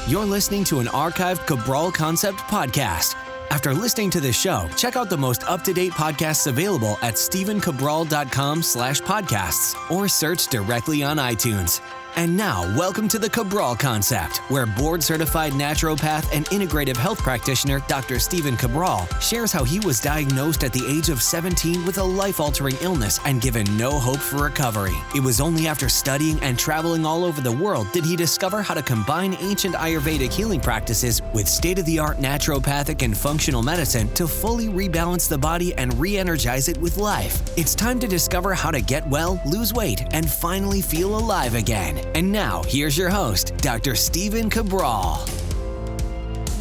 You're listening to an archived Cabral Concept podcast. After listening to this show, check out the most up-to-date podcasts available at stephencabral.com/podcasts or search directly on iTunes. And now, welcome to the Cabral Concept, where board-certified naturopath and integrative health practitioner Dr. Stephen Cabral shares how he was diagnosed at the age of 17 with a life-altering illness and given no hope for recovery. It was only after studying and traveling all over the world did he discover how to combine ancient Ayurvedic healing practices with state-of-the-art naturopathic and functional medicine to fully rebalance the body and re-energize it with life. It's time to discover how to get well, lose weight, and finally feel alive again. And now, here's your host, Dr. Stephen Cabral.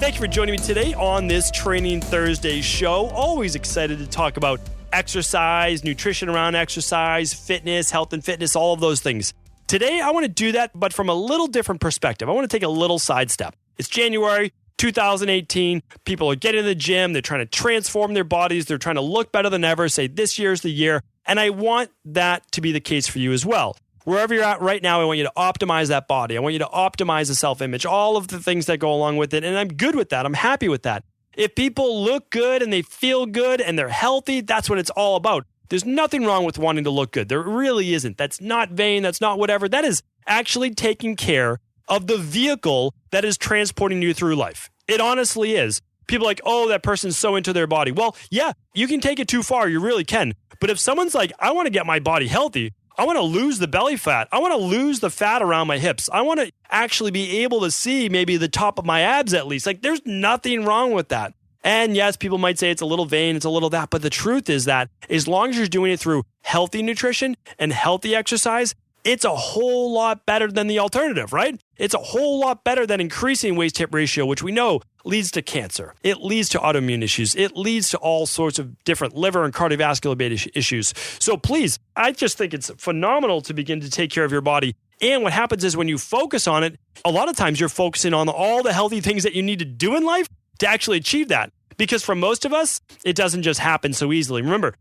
Thank you for joining me today on this Training Thursday show. Always excited to talk about exercise, nutrition around exercise, fitness, health and fitness, all of those things. Today, I want to do that, but from a little different perspective. I want to take a little sidestep. It's January 2018. People are getting in the gym. They're trying to transform their bodies. They're trying to look better than ever, say this year's the year. And I want that to be the case for you as well. Wherever you're at right now, I want you to optimize that body. I want you to optimize the self-image, all of the things that go along with it. And I'm good with that. I'm happy with that. If people look good and they feel good and they're healthy, that's what it's all about. There's nothing wrong with wanting to look good. There really isn't. That's not vain. That's not whatever. That is actually taking care of the vehicle that is transporting you through life. It honestly is. People are like, oh, that person's so into their body. Well, yeah, you can take it too far. You really can. But if someone's like, I want to get my body healthy, I want to lose the belly fat. I want to lose the fat around my hips. I want to actually be able to see maybe the top of my abs at least. Like, there's nothing wrong with that. And yes, people might say it's a little vain, it's a little that, but the truth is that as long as you're doing it through healthy nutrition and healthy exercise, it's a whole lot better than the alternative, right? It's a whole lot better than increasing waist-hip ratio, which we know leads to cancer. It leads to autoimmune issues. It leads to all sorts of different liver and cardiovascular issues. So please, I just think it's phenomenal to begin to take care of your body. And what happens is when you focus on it, a lot of times you're focusing on all the healthy things that you need to do in life to actually achieve that. Because for most of us, it doesn't just happen so easily. Remember,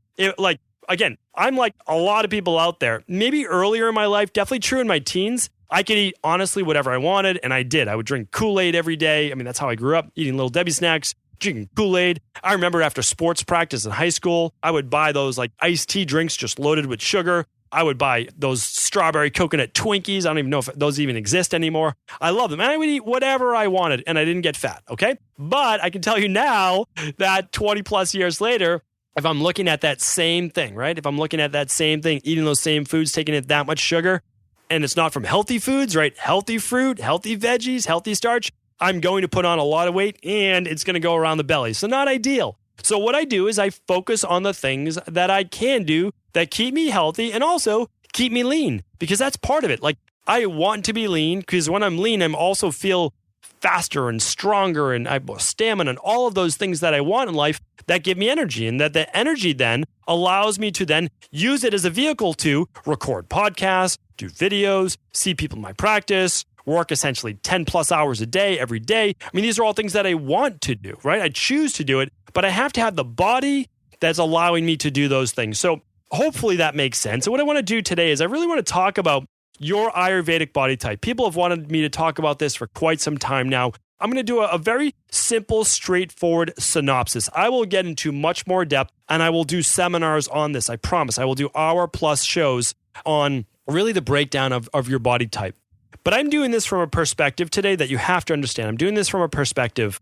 again, I'm like a lot of people out there. Maybe earlier in my life, definitely true in my teens, I could eat, honestly, whatever I wanted, and I did. I would drink Kool-Aid every day. I mean, that's how I grew up, eating Little Debbie snacks, drinking Kool-Aid. I remember after sports practice in high school, I would buy those like iced tea drinks just loaded with sugar. I would buy those strawberry coconut Twinkies. I don't even know if those even exist anymore. I love them. And I would eat whatever I wanted, and I didn't get fat, okay? But I can tell you now that 20 plus years later, if I'm looking at that same thing, right? If I'm looking at that same thing, eating those same foods, taking it that much sugar, and it's not from healthy foods, right? Healthy fruit, healthy veggies, healthy starch, I'm going to put on a lot of weight and it's going to go around the belly. So not ideal. So what I do is I focus on the things that I can do that keep me healthy and also keep me lean, because that's part of it. Like, I want to be lean because when I'm lean, I'm also feel faster and stronger and I have stamina and all of those things that I want in life that give me energy, and that the energy then allows me to then use it as a vehicle to record podcasts, do videos, see people in my practice, work essentially 10 plus hours a day, every day. I mean, these are all things that I want to do, right? I choose to do it, but I have to have the body that's allowing me to do those things. So hopefully that makes sense. And what I want to do today is I really want to talk about your Ayurvedic body type. People have wanted me to talk about this for quite some time now. I'm going to do a very simple, straightforward synopsis. I will get into much more depth and I will do seminars on this. I promise. I will do hour-plus shows on really the breakdown of your body type. But I'm doing this from a perspective today that you have to understand. I'm doing this from a perspective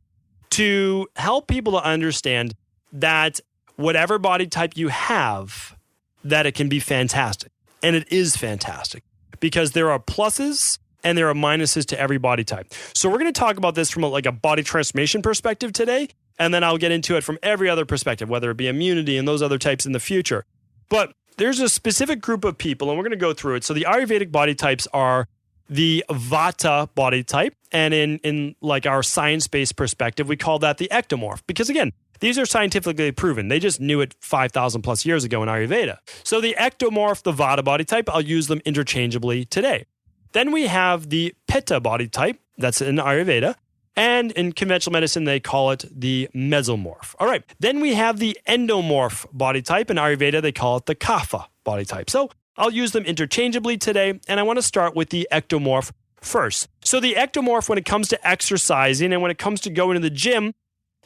to help people to understand that whatever body type you have, that it can be fantastic. And it is fantastic, because there are pluses and there are minuses to every body type. So we're going to talk about this from a body transformation perspective today, and then I'll get into it from every other perspective, whether it be immunity and those other types in the future. But there's a specific group of people, and we're going to go through it. So the Ayurvedic body types are the Vata body type, and in like our science-based perspective, we call that the ectomorph, because again, these are scientifically proven. They just knew it 5,000 plus years ago in Ayurveda. So the ectomorph, the Vata body type, I'll use them interchangeably today. Then we have the Pitta body type, that's in Ayurveda, and in conventional medicine, they call it the mesomorph. All right, then we have the endomorph body type. In Ayurveda, they call it the Kapha body type. So I'll use them interchangeably today, and I want to start with the ectomorph first. So the ectomorph, when it comes to exercising and when it comes to going to the gym,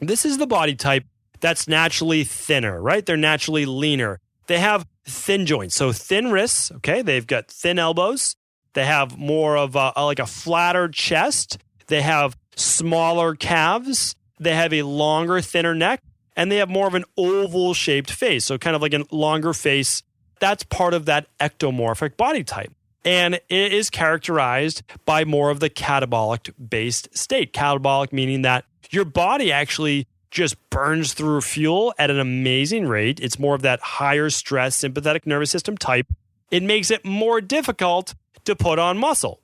this is the body type that's naturally thinner, right? They're naturally leaner. They have thin joints, so thin wrists, okay? They've got thin elbows. They have more of like a flatter chest. They have smaller calves. They have a longer, thinner neck, and they have more of an oval-shaped face, so kind of like a longer face. That's part of that ectomorphic body type. And it is characterized by more of the catabolic-based state. Catabolic meaning that your body actually just burns through fuel at an amazing rate. It's more of that higher stress sympathetic nervous system type. It makes it more difficult to put on muscle.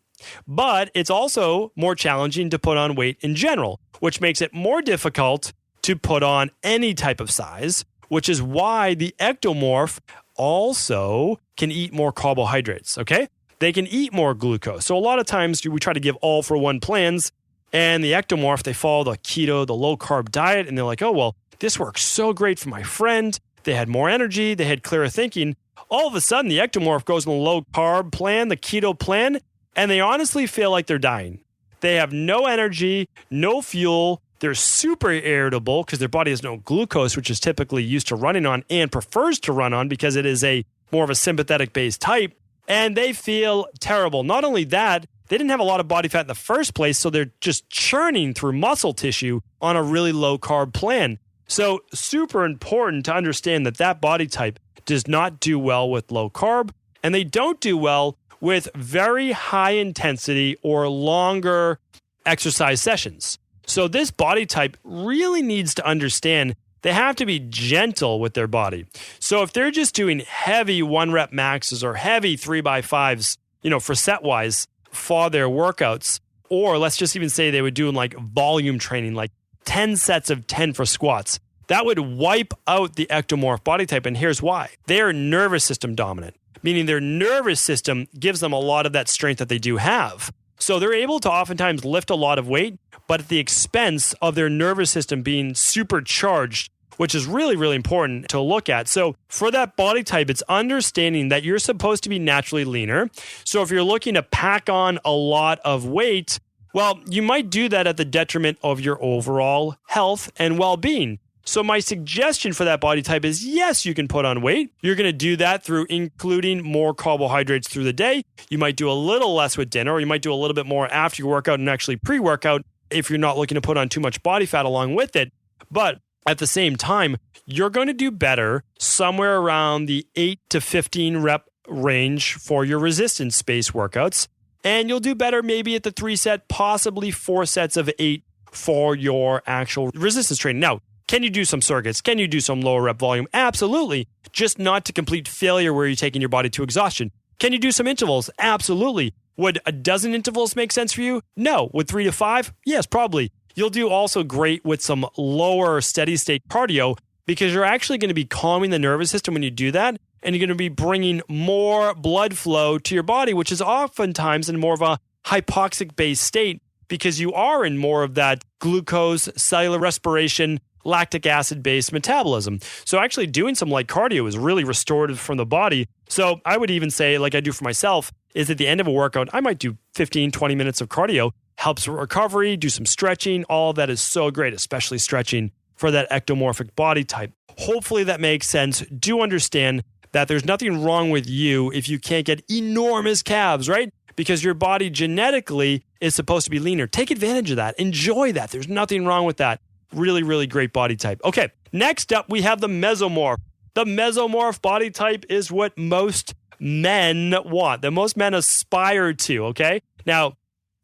But it's also more challenging to put on weight in general, which makes it more difficult to put on any type of size, which is why the ectomorph also can eat more carbohydrates, okay? They can eat more glucose. So a lot of times we try to give all for one plans, and the ectomorph, they follow the keto, the low carb diet, and they're like, oh, well, this works so great for my friend. They had more energy. They had clearer thinking. All of a sudden, the ectomorph goes on the low carb plan, the keto plan, and they honestly feel like they're dying. They have no energy, no fuel. They're super irritable because their body has no glucose, which is typically used to running on and prefers to run on because it is a more of a sympathetic based type. And they feel terrible. Not only that, they didn't have a lot of body fat in the first place, so they're just churning through muscle tissue on a really low carb plan. So super important to understand that that body type does not do well with low carb, and they don't do well with very high intensity or longer exercise sessions. So this body type really needs to understand they have to be gentle with their body. So if they're just doing heavy 1-rep maxes or heavy 3x5s, for set-wise for their workouts, or let's just even say they would do like volume training, like 10 sets of 10 for squats, that would wipe out the ectomorph body type. And here's why. They are nervous system dominant, meaning their nervous system gives them a lot of that strength that they do have. So they're able to oftentimes lift a lot of weight, but at the expense of their nervous system being supercharged, which is really, really important to look at. So for that body type, it's understanding that you're supposed to be naturally leaner. So if you're looking to pack on a lot of weight, well, you might do that at the detriment of your overall health and well-being. So my suggestion for that body type is, yes, you can put on weight. You're going to do that through including more carbohydrates through the day. You might do a little less with dinner, or you might do a little bit more after your workout and actually pre-workout if you're not looking to put on too much body fat along with it. But at the same time, you're going to do better somewhere around the 8 to 15 rep range for your resistance-based workouts. And you'll do better maybe at the 3-set, possibly 4 sets of 8 for your actual resistance training. Now, can you do some circuits? Can you do some lower rep volume? Absolutely. Just not to complete failure where you're taking your body to exhaustion. Can you do some intervals? Absolutely. Would a dozen intervals make sense for you? No. Would 3 to 5? Yes, probably. You'll do also great with some lower steady state cardio because you're actually going to be calming the nervous system when you do that. And you're going to be bringing more blood flow to your body, which is oftentimes in more of a hypoxic based state because you are in more of that glucose, cellular respiration, lactic acid-based metabolism. So actually doing some light cardio is really restorative from the body. So I would even say, like I do for myself, is at the end of a workout, I might do 15, 20 minutes of cardio, helps recovery, do some stretching. All of that is so great, especially stretching for that ectomorphic body type. Hopefully that makes sense. Do understand that there's nothing wrong with you if you can't get enormous calves, right? Because your body genetically is supposed to be leaner. Take advantage of that. Enjoy that. There's nothing wrong with that. Really, really great body type. Okay, next up, we have the mesomorph. The mesomorph body type is what most men want, that most men aspire to, okay? Now,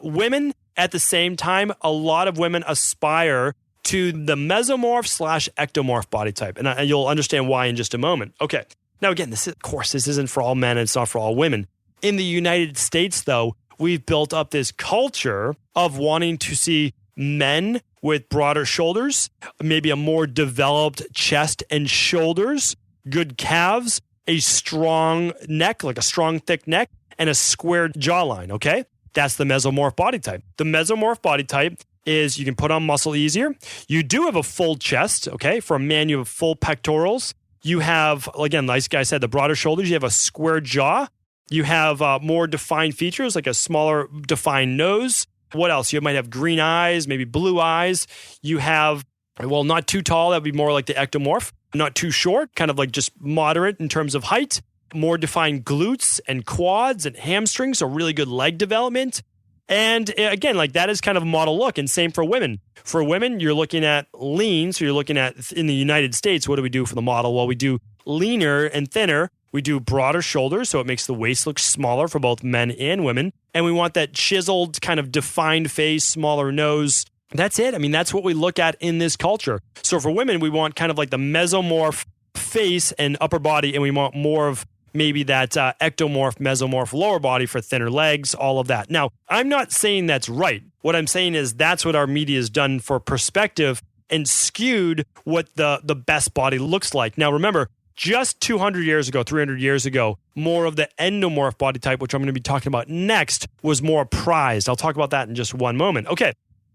women, at the same time, a lot of women aspire to the mesomorph / ectomorph body type, and you'll understand why in just a moment. Okay, now again, this isn't for all men, and it's not for all women. In the United States, though, we've built up this culture of wanting to see men with broader shoulders, maybe a more developed chest and shoulders, good calves, a strong neck, like a strong, thick neck, and a squared jawline, okay? That's the mesomorph body type. The mesomorph body type is you can put on muscle easier. You do have a full chest, okay? For a man, you have full pectorals. You have, again, like I said, the broader shoulders. You have a square jaw. You have more defined features, like a smaller defined nose. What else? You might have green eyes, maybe blue eyes. You have, well, not too tall. That would be more like the ectomorph. Not too short, kind of like just moderate in terms of height. More defined glutes and quads and hamstrings, so really good leg development. And again, like that is kind of a model look. And same for women. For women, you're looking at lean. So you're looking at, in the United States, what do we do for the model? Well, we do leaner and thinner. We do broader shoulders, so it makes the waist look smaller for both men and women. And we want that chiseled, kind of defined face, smaller nose. That's it. I mean, that's what we look at in this culture. So for women, we want kind of like the mesomorph face and upper body, and we want more of maybe that ectomorph, mesomorph lower body for thinner legs, all of that. Now, I'm not saying that's right. What I'm saying is that's what our media has done for perspective and skewed what the best body looks like. Now, remember, just 200 years ago, 300 years ago, more of the endomorph body type, which I'm going to be talking about next, was more prized. I'll talk about that in just one moment. Okay,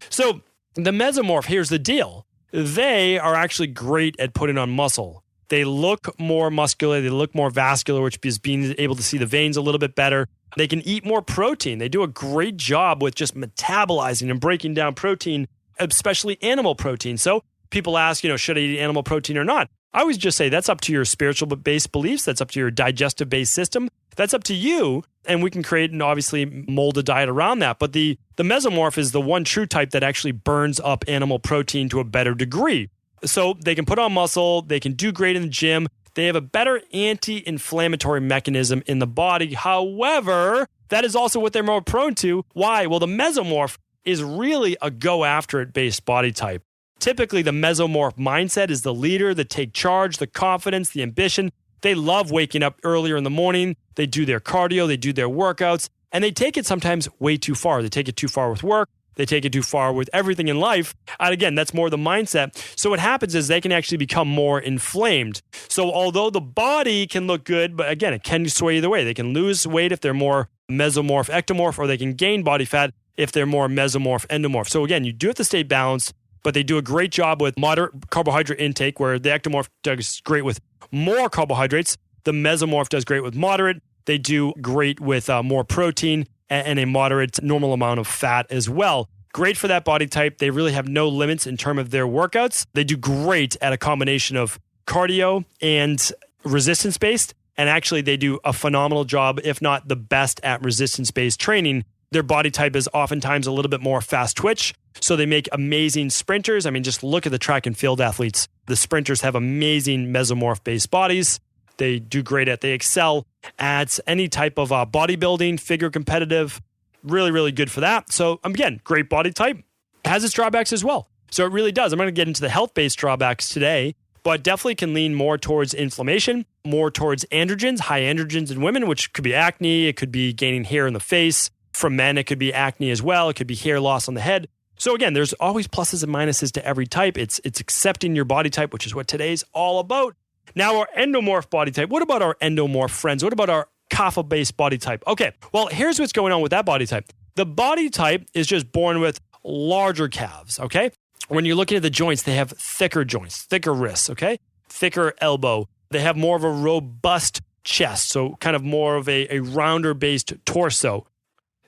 so the mesomorph, here's the deal. They are actually great at putting on muscle. They look more muscular. They look more vascular, which is being able to see the veins a little bit better. They can eat more protein. They do a great job with just metabolizing and breaking down protein, especially animal protein. So people ask, should I eat animal protein or not? I always just say that's up to your spiritual-based beliefs. That's up to your digestive-based system. That's up to you. And we can create and obviously mold a diet around that. But the mesomorph is the one true type that actually burns up animal protein to a better degree. So they can put on muscle, they can do great in the gym, they have a better anti-inflammatory mechanism in the body. However, that is also what they're more prone to. Why? Well, the mesomorph is really a go-after-it based body type. Typically, the mesomorph mindset is the leader, the take charge, the confidence, the ambition. They love waking up earlier in the morning, they do their cardio, they do their workouts, and they take it sometimes way too far. They take it too far with work. They take it too far with everything in life. And again, that's more the mindset. So what happens is they can actually become more inflamed. So although the body can look good, but again, it can sway either way. They can lose weight if they're more mesomorph, ectomorph, or they can gain body fat if they're more mesomorph, endomorph. So again, you do have to stay balanced, but they do a great job with moderate carbohydrate intake, where the ectomorph does great with more carbohydrates. The mesomorph does great with moderate. They do great with more protein and a moderate normal amount of fat as well. Great for that body type. They really have no limits in terms of their workouts. They do great at a combination of cardio and resistance-based. And actually, they do a phenomenal job, if not the best, at resistance-based training. Their body type is oftentimes a little bit more fast twitch. So they make amazing sprinters. I mean, just look at the track and field athletes. The sprinters have amazing mesomorph-based bodies. They do great they excel at any type of bodybuilding, figure competitive. Really, really good for that. So again, great body type. Has its drawbacks as well. So it really does. I'm going to get into the health-based drawbacks today, but definitely can lean more towards inflammation, more towards androgens, high androgens in women, which could be acne. It could be gaining hair in the face. For men, it could be acne as well. It could be hair loss on the head. So again, there's always pluses and minuses to every type. It's accepting your body type, which is what today's all about. Now, our endomorph body type. What about our endomorph friends? What about our kapha-based body type? Okay, well, here's what's going on with that body type. The body type is just born with larger calves, okay? When you're looking at the joints, they have thicker joints, thicker wrists, okay? Thicker elbow. They have more of a robust chest, so kind of more of a rounder-based torso.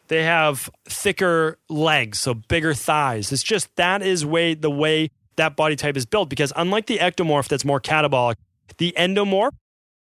They have thicker legs, so bigger thighs. It's just that is the way that body type is built, because unlike the ectomorph that's more catabolic, the endomorph,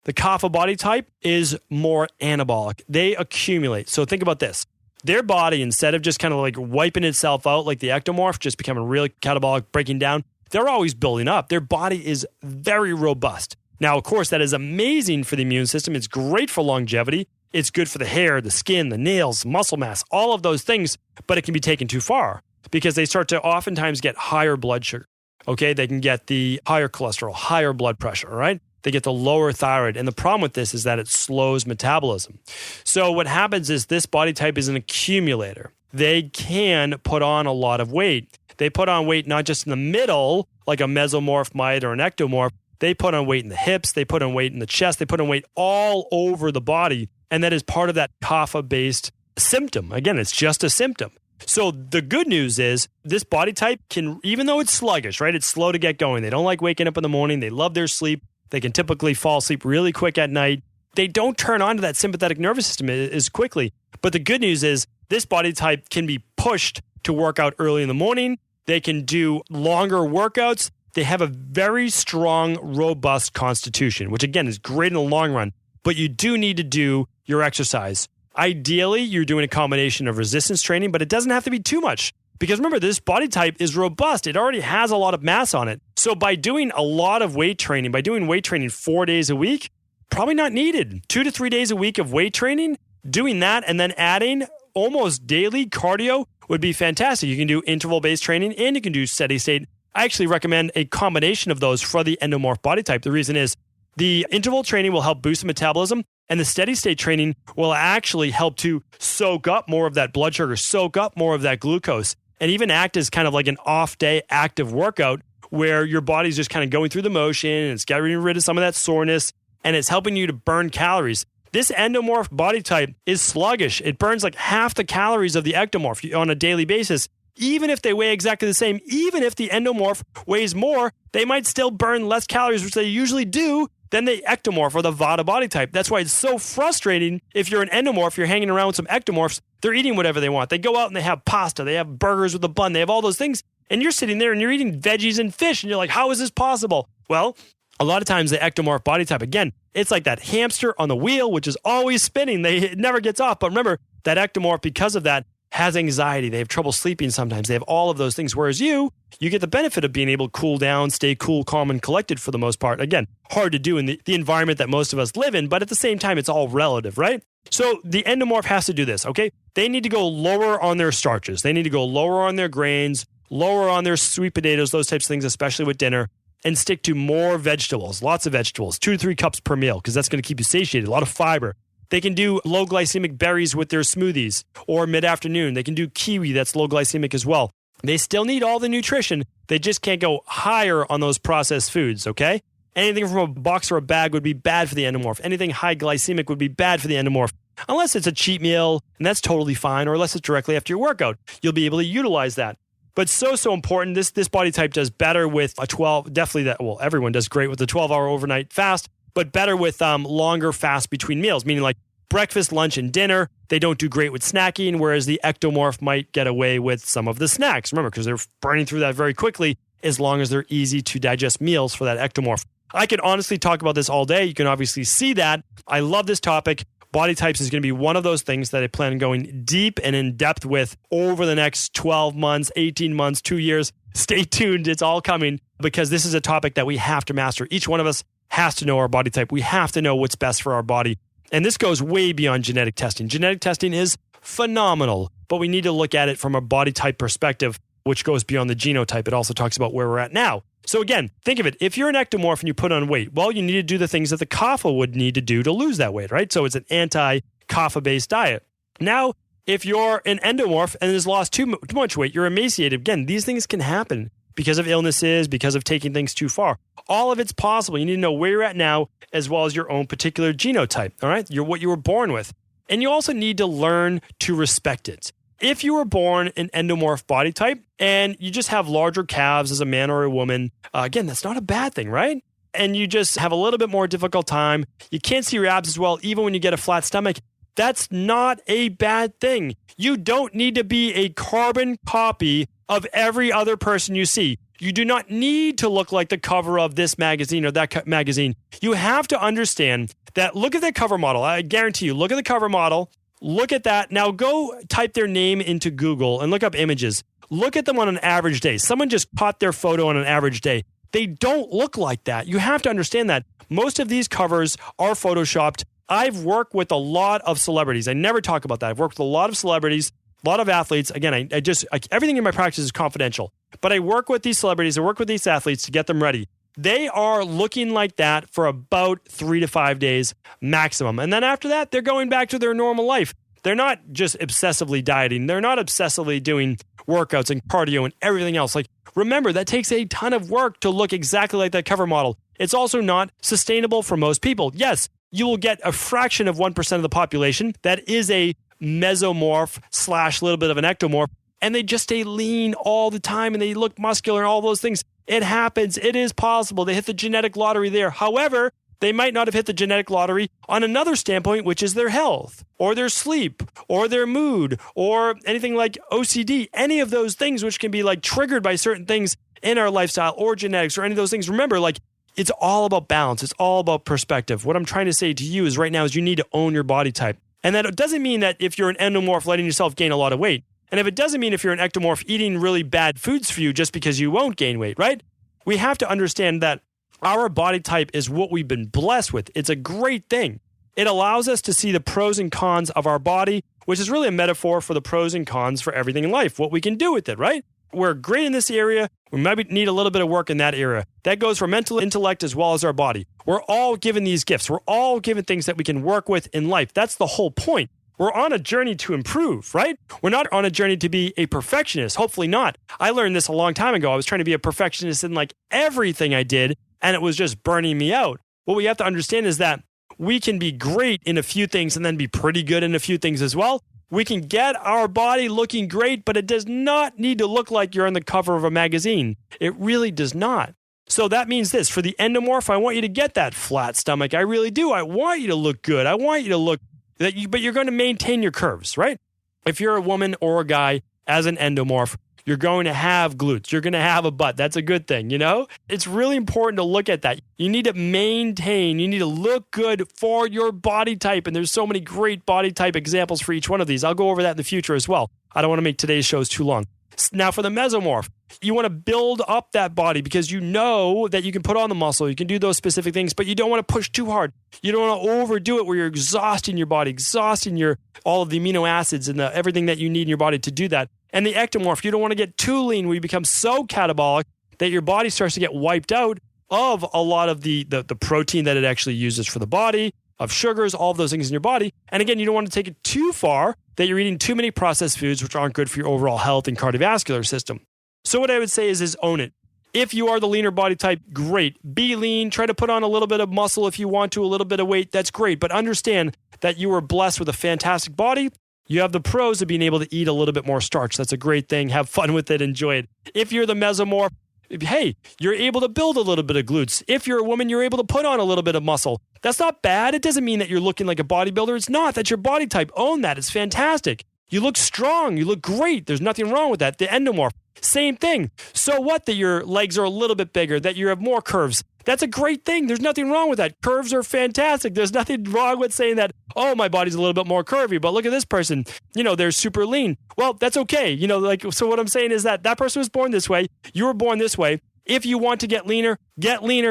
the kapha body type, is more anabolic. They accumulate. So think about this. Their body, instead of just kind of like wiping itself out like the ectomorph, just becoming really catabolic, breaking down, they're always building up. Their body is very robust. Now, of course, that is amazing for the immune system. It's great for longevity. It's good for the hair, the skin, the nails, muscle mass, all of those things, but it can be taken too far because they start to oftentimes get higher blood sugar. Okay, they can get the higher cholesterol, higher blood pressure, all right? They get the lower thyroid. And the problem with this is that it slows metabolism. So what happens is this body type is an accumulator. They can put on a lot of weight. They put on weight not just in the middle, like a mesomorph might or an ectomorph. They put on weight in the hips. They put on weight in the chest. They put on weight all over the body. And that is part of that kapha-based symptom. Again, it's just a symptom. So the good news is this body type can, even though it's sluggish, right? It's slow to get going. They don't like waking up in the morning. They love their sleep. They can typically fall asleep really quick at night. they don't turn on to that sympathetic nervous system as quickly. But the good news is this body type can be pushed to work out early in the morning. They can do longer workouts. They have a very strong, robust constitution, which again is great in the long run. But you do need to do your exercise. Ideally, you're doing a combination of resistance training, but it doesn't have to be too much. Because remember, this body type is robust. It already has a lot of mass on it. So by doing a lot of weight training, by doing weight training 4 days a week, probably not needed. 2 to 3 days a week of weight training, doing that and then adding almost daily cardio would be fantastic. You can do interval-based training and you can do steady state. I actually recommend a combination of those for the endomorph body type. The reason is the interval training will help boost the metabolism, and the steady state training will actually help to soak up more of that blood sugar, soak up more of that glucose, and even act as kind of like an off-day active workout where your body's just kind of going through the motion and it's getting rid of some of that soreness and it's helping you to burn calories. This endomorph body type is sluggish. It burns like half the calories of the ectomorph on a daily basis. Even if they weigh exactly the same, even if the endomorph weighs more, they might still burn less calories, which they usually do, than the ectomorph or the Vata body type. That's why it's so frustrating if you're an endomorph, you're hanging around with some ectomorphs, they're eating whatever they want. They go out and they have pasta, they have burgers with a bun, they have all those things, and you're sitting there and you're eating veggies and fish, and you're like, how is this possible? Well, a lot of times the ectomorph body type, again, it's like that hamster on the wheel, which is always spinning. It never gets off. But remember, that ectomorph, because of that, has anxiety. They have trouble sleeping sometimes. They have all of those things. Whereas you get the benefit of being able to cool down, stay cool, calm, and collected for the most part. Again, hard to do in the environment that most of us live in, but at the same time, it's all relative, right? So the endomorph has to do this, okay? They need to go lower on their starches. They need to go lower on their grains, lower on their sweet potatoes, those types of things, especially with dinner, and stick to more vegetables, lots of vegetables, 2 to 3 cups per meal, because that's going to keep you satiated, a lot of fiber. They can do low glycemic berries with their smoothies or mid-afternoon. They can do kiwi, that's low glycemic as well. They still need all the nutrition. They just can't go higher on those processed foods, okay? Anything from a box or a bag would be bad for the endomorph. Anything high glycemic would be bad for the endomorph. Unless it's a cheat meal, and that's totally fine, or unless it's directly after your workout. You'll be able to utilize that. But so important. This body type does better with a 12, definitely that, well, everyone does great with the 12-hour overnight fast, but better with longer fasts between meals, meaning like breakfast, lunch, and dinner. They don't do great with snacking, whereas the ectomorph might get away with some of the snacks. Remember, because they're burning through that very quickly as long as they're easy to digest meals for that ectomorph. I could honestly talk about this all day. You can obviously see that. I love this topic. Body types is going to be one of those things that I plan on going deep and in depth with over the next 12 months, 18 months, 2 years. Stay tuned. It's all coming because this is a topic that we have to master. Each one of us has to know our body type. We have to know what's best for our body. And this goes way beyond genetic testing. Genetic testing is phenomenal, but we need to look at it from a body type perspective, which goes beyond the genotype. It also talks about where we're at now. So again, think of it. If you're an ectomorph and you put on weight, well, you need to do the things that the kapha would need to do to lose that weight, right? So it's an anti-kapha-based diet. Now, if you're an endomorph and has lost too much weight, you're emaciated. Again, these things can happen because of illnesses, because of taking things too far. All of it's possible. You need to know where you're at now, as well as your own particular genotype, all right? You're what you were born with. And you also need to learn to respect it. If you were born an endomorph body type and you just have larger calves as a man or a woman, again, that's not a bad thing, right? And you just have a little bit more difficult time. You can't see your abs as well, even when you get a flat stomach. That's not a bad thing. You don't need to be a carbon copy of every other person you see. You do not need to look like the cover of this magazine or that magazine. You have to understand that, look at the cover model. I guarantee you, look at the cover model. Look at that. Now go type their name into Google and look up images. Look at them on an average day. Someone just caught their photo on an average day. They don't look like that. You have to understand that. Most of these covers are photoshopped. I've worked with a lot of celebrities. I never talk about that. I've worked with a lot of celebrities, a lot of athletes. Again, I everything in my practice is confidential. But I work with these celebrities. I work with these athletes to get them ready. They are looking like that for about 3 to 5 days maximum. And then after that, they're going back to their normal life. They're not just obsessively dieting. They're not obsessively doing workouts and cardio and everything else. Like, remember, that takes a ton of work to look exactly like that cover model. It's also not sustainable for most people. Yes, you will get a fraction of 1% of the population that is a mesomorph / little bit of an ectomorph, and they just stay lean all the time and they look muscular and all those things. It happens. It is possible. They hit the genetic lottery there. However, They might not have hit the genetic lottery on another standpoint, which is their health or their sleep or their mood or anything like OCD, any of those things which can be like triggered by certain things in our lifestyle or genetics or any of those things. Remember, like it's all about balance. It's all about perspective. What I'm trying to say to you is right now is you need to own your body type. And that doesn't mean that if you're an endomorph, letting yourself gain a lot of weight. And if it doesn't mean if you're an ectomorph, eating really bad foods for you just because you won't gain weight, right? We have to understand that our body type is what we've been blessed with. It's a great thing. It allows us to see the pros and cons of our body, which is really a metaphor for the pros and cons for everything in life, what we can do with it, right? We're great in this area. We might need a little bit of work in that area. That goes for mental intellect as well as our body. We're all given these gifts. We're all given things that we can work with in life. That's the whole point. We're on a journey to improve, right? We're not on a journey to be a perfectionist. Hopefully not. I learned this a long time ago. I was trying to be a perfectionist in like everything I did, and it was just burning me out. What we have to understand is that we can be great in a few things and then be pretty good in a few things as well. We can get our body looking great, but it does not need to look like you're on the cover of a magazine. It really does not. So that means this, for the endomorph, I want you to get that flat stomach. I really do. I want you to look good. I want you to look that but you're going to maintain your curves, right? If you're a woman or a guy as an endomorph, you're going to have glutes. You're going to have a butt. That's a good thing, you know? It's really important to look at that. You need to maintain. You need to look good for your body type. And there's so many great body type examples for each one of these. I'll go over that in the future as well. I don't want to make today's shows too long. Now, for the mesomorph, you want to build up that body because you know that you can put on the muscle. You can do those specific things, but you don't want to push too hard. You don't want to overdo it where you're exhausting your body, exhausting all of the amino acids and everything that you need in your body to do that. And the ectomorph, you don't want to get too lean where you become so catabolic that your body starts to get wiped out of a lot of the protein that it actually uses for the body, of sugars, all of those things in your body. And again, you don't want to take it too far that you're eating too many processed foods, which aren't good for your overall health and cardiovascular system. So what I would say is own it. If you are the leaner body type, great. Be lean. Try to put on a little bit of muscle if you want to, a little bit of weight. That's great. But understand that you are blessed with a fantastic body. You have the pros of being able to eat a little bit more starch. That's a great thing. Have fun with it. Enjoy it. If you're the mesomorph, hey, you're able to build a little bit of glutes. If you're a woman, you're able to put on a little bit of muscle. That's not bad. It doesn't mean that you're looking like a bodybuilder. It's not. That's your body type. Own that. It's fantastic. You look strong. You look great. There's nothing wrong with that. The endomorph, same thing. So what that your legs are a little bit bigger, that you have more curves. That's a great thing. There's nothing wrong with that. Curves are fantastic. There's nothing wrong with saying that, oh, my body's a little bit more curvy, but look at this person. They're super lean. Well, that's okay. So what I'm saying is that person was born this way. You were born this way. If you want to get leaner,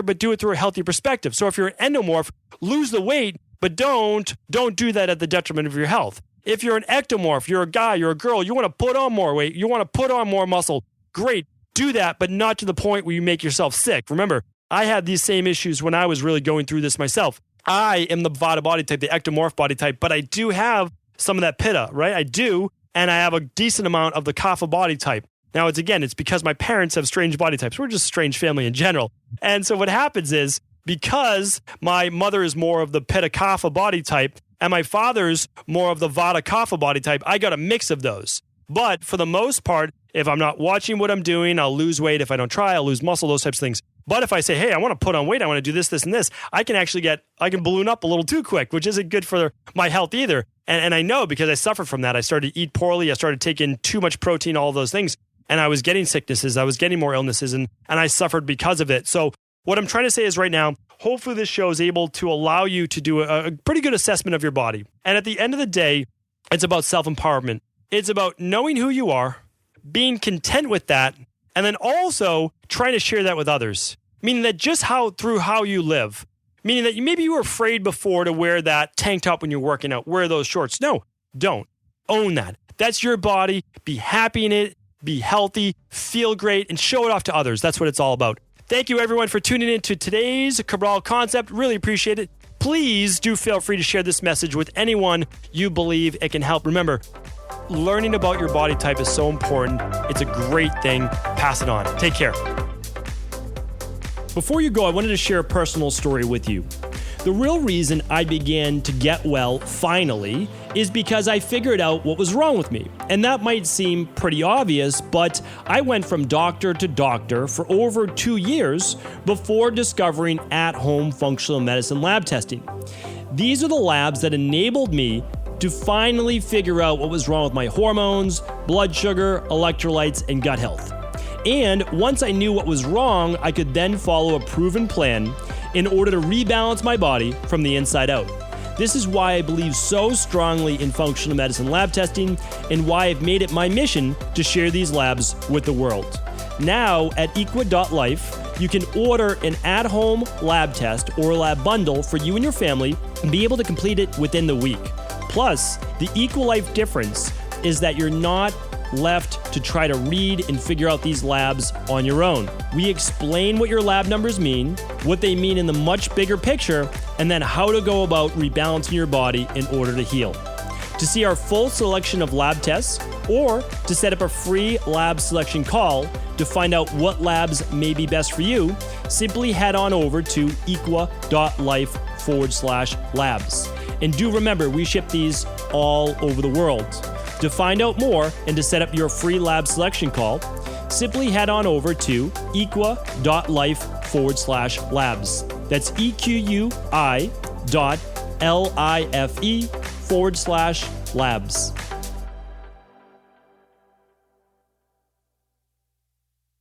but do it through a healthy perspective. So if you're an endomorph, lose the weight, but don't do that at the detriment of your health. If you're an ectomorph, you're a guy, you're a girl, you want to put on more weight, you want to put on more muscle, great, do that, but not to the point where you make yourself sick. Remember, I had these same issues when I was really going through this myself. I am the Vata body type, the ectomorph body type, but I do have some of that Pitta, right? I do, and I have a decent amount of the Kapha body type. Now, it's because my parents have strange body types. We're just a strange family in general. And so what happens is, because my mother is more of the Pitta Kapha body type, and my father's more of the Vata Kapha body type, I got a mix of those. But for the most part, if I'm not watching what I'm doing, I'll lose weight. If I don't try, I'll lose muscle, those types of things. But if I say, hey, I want to put on weight, I want to do this, this, and this, I can balloon up a little too quick, which isn't good for my health either. And I know because I suffered from that. I started to eat poorly. I started taking too much protein, all of those things. And I was getting sicknesses. I was getting more illnesses, and I suffered because of it. So what I'm trying to say is right now, hopefully this show is able to allow you to do a pretty good assessment of your body. And at the end of the day, it's about self-empowerment. It's about knowing who you are, being content with that, and then also trying to share that with others. Meaning that just through how you live. Meaning that maybe you were afraid before to wear that tank top when you're working out. Wear those shorts. No, don't. Own that. That's your body. Be happy in it. Be healthy. Feel great. And show it off to others. That's what it's all about. Thank you, everyone, for tuning in to today's Cabral Concept. Really appreciate it. Please do feel free to share this message with anyone you believe it can help. Remember, learning about your body type is so important. It's a great thing. Pass it on. Take care. Before you go, I wanted to share a personal story with you. The real reason I began to get well finally is because I figured out what was wrong with me. And that might seem pretty obvious, but I went from doctor to doctor for over 2 years before discovering at-home functional medicine lab testing. These are the labs that enabled me to finally figure out what was wrong with my hormones, blood sugar, electrolytes, and gut health. And once I knew what was wrong, I could then follow a proven plan in order to rebalance my body from the inside out. This is why I believe so strongly in functional medicine lab testing and why I've made it my mission to share these labs with the world. Now at equa.life, you can order an at-home lab test or lab bundle for you and your family and be able to complete it within the week. Plus, the EquaLife difference is that you're not left to try to read and figure out these labs on your own. We explain what your lab numbers mean, what they mean in the much bigger picture, and then how to go about rebalancing your body in order to heal. To see our full selection of lab tests or to set up a free lab selection call to find out what labs may be best for you, simply head on over to equa.life/labs. And do remember, we ship these all over the world. To find out more and to set up your free lab selection call, simply head on over to equa.life/labs. That's EQUI.LIFE/labs.